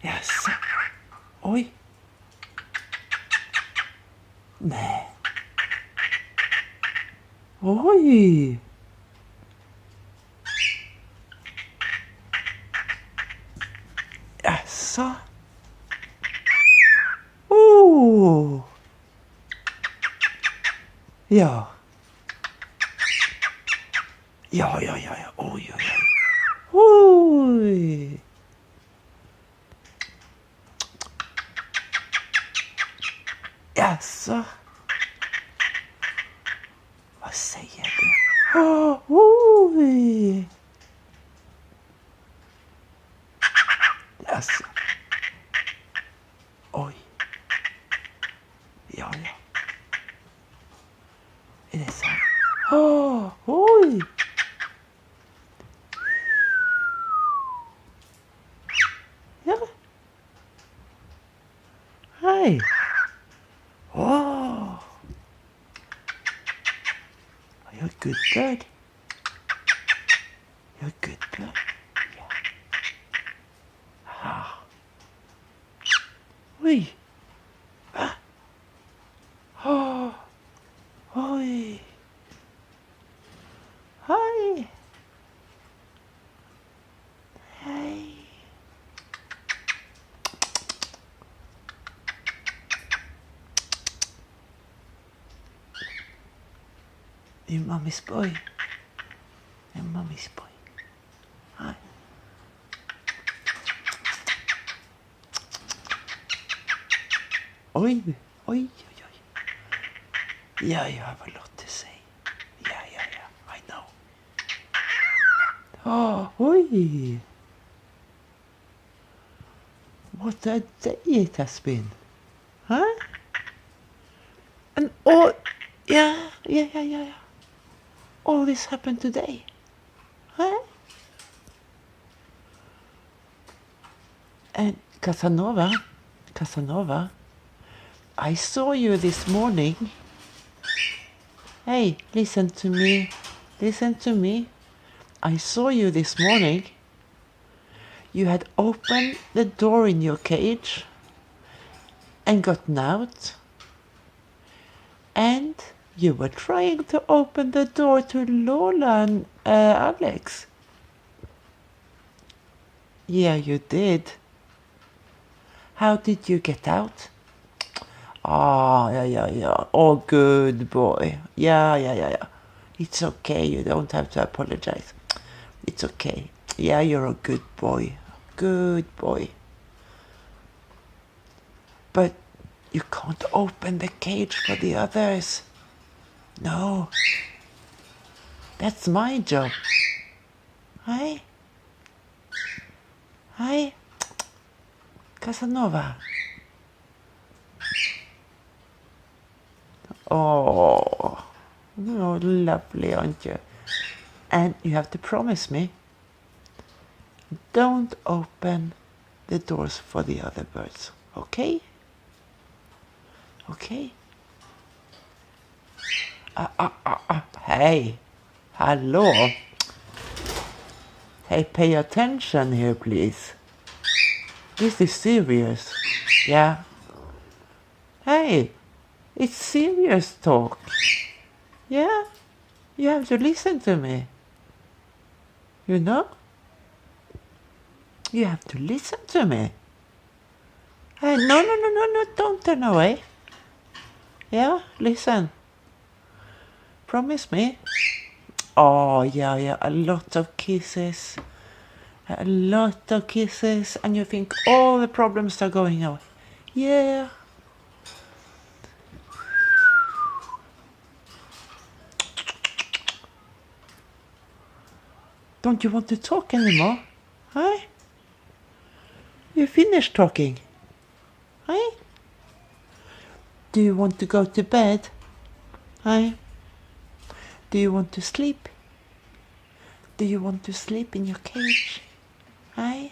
Jaså? Oj. Nej. Oj. Jaså? Oh. Ja. Ja. Oj. Oj. Jaså? Vad säger du? Oj. Jaså? Oj. Ja. Är det så? Oj. Ja. Hej. Oh. You're a good bird. You're a good bird. Yeah. Ah. Oj. Va? Oh. Oj. Hej. Hej. Your mommy's boy. Your mommy's boy. Hi. Oj. Yeah, you have a lot to say. Yeah, I know. Oh, oj. What a day it has been. Huh? And all, yeah. All this happened today. Huh? And Casanova, I saw you this morning. Hey, listen to me. I saw you this morning. You had opened the door in your cage and gotten out. And you were trying to open the door to Lola and Alex. Yeah, you did. How did you get out? Oh, yeah. Oh, good boy. Yeah. It's okay. You don't have to apologize. It's okay. Yeah, you're a good boy. Good boy. But you can't open the cage for the others. No. That's my job. Hi. Casanova. Oh, you're lovely, aren't you? And you have to promise me, don't open the doors for the other birds, okay? Okay? Hey, hello. Hey, pay attention here, please. This is serious. Yeah? Hey, it's serious talk. Yeah? You have to listen to me. You know? You have to listen to me. Hey, no, don't turn away. Yeah, listen. Promise me. Oh, yeah, a lot of kisses. A lot of kisses, and you think all the problems are going away. Yeah. Don't you want to talk anymore? Huh? You finished talking? Huh? Do you want to go to bed? Huh? Do you want to sleep? Do you want to sleep in your cage? Huh?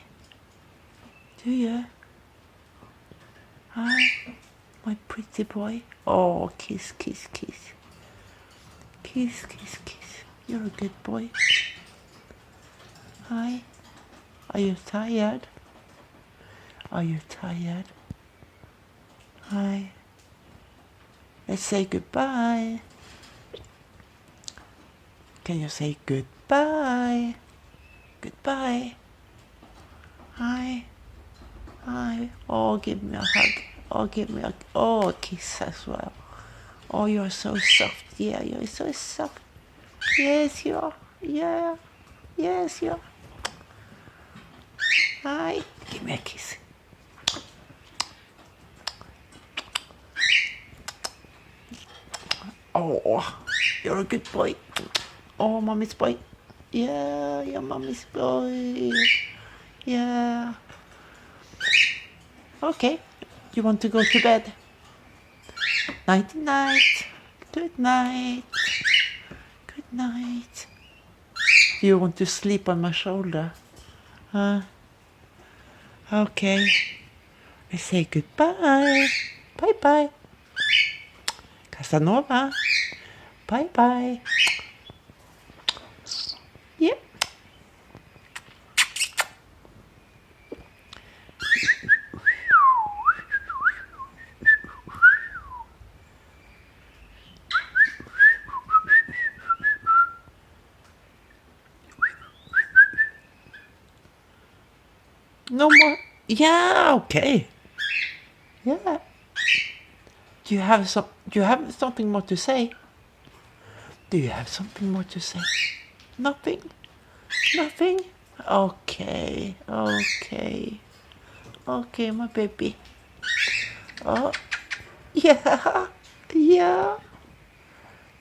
Do you? Huh? My pretty boy. Oh, kiss. Kiss. You're a good boy. Hi. Are you tired? Are you tired? Hi. Let's say goodbye. Can you say goodbye? Goodbye. Hi. Hi. Oh, give me a hug. Oh, give me a kiss as well. Oh, you're so soft. Yeah, you're so soft. Yes, you are. Yeah. Yes, you are. Hi. Give me a kiss. Oh, you're a good boy. Oh, mommy's boy. Yeah, you're mommy's boy. Yeah. Okay. You want to go to bed? Night night. Good night. Good night. Do you want to sleep on my shoulder? Huh? Okay. I say goodbye. Bye bye. Casanova. Bye bye. Yeah. No more. Yeah, okay. Yeah. Do you have something more to say? Do you have something more to say? Nothing? Nothing? Okay. Okay. Okay, my baby. Oh, yeah. Yeah.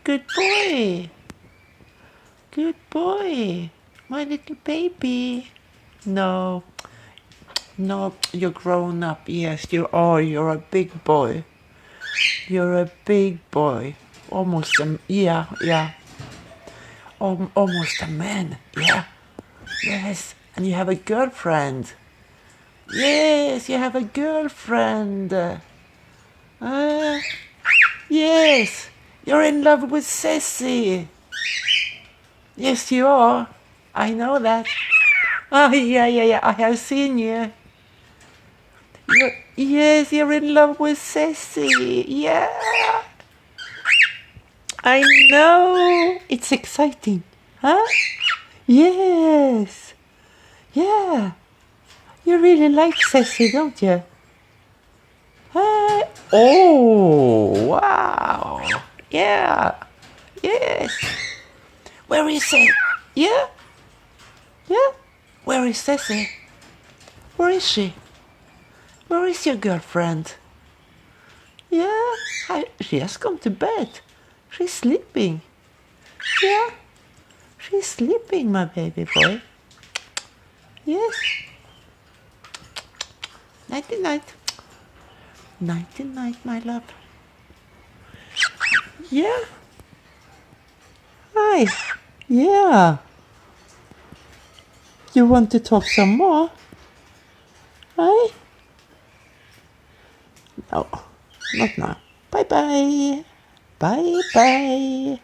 Good boy. Good boy. My little baby. No. No, you're grown up. Yes, you are. You're a big boy. You're a big boy. Almost a, yeah, yeah. Almost a man. Yeah. Yes. And you have a girlfriend. Yes, you have a girlfriend. Yes. You're in love with Ceci. Yes, you are. I know that. Oh, yeah, yeah, yeah. I have seen you. Yes, you're in love with Ceci. Yeah. I know. It's exciting. Huh? Yes. Yeah. You really like Ceci, don't you? Huh? Oh, wow. Yeah. Yes. Where is it? Yeah? Yeah? Where is Ceci? Where is she? Where is your girlfriend? Yeah, she has gone to bed. She's sleeping. Yeah, she's sleeping, my baby boy. Yes. Nighty night. Nighty night, my love. Yeah. Hi. Yeah. You want to talk some more? Hi? No, not now. Bye bye. Bye bye.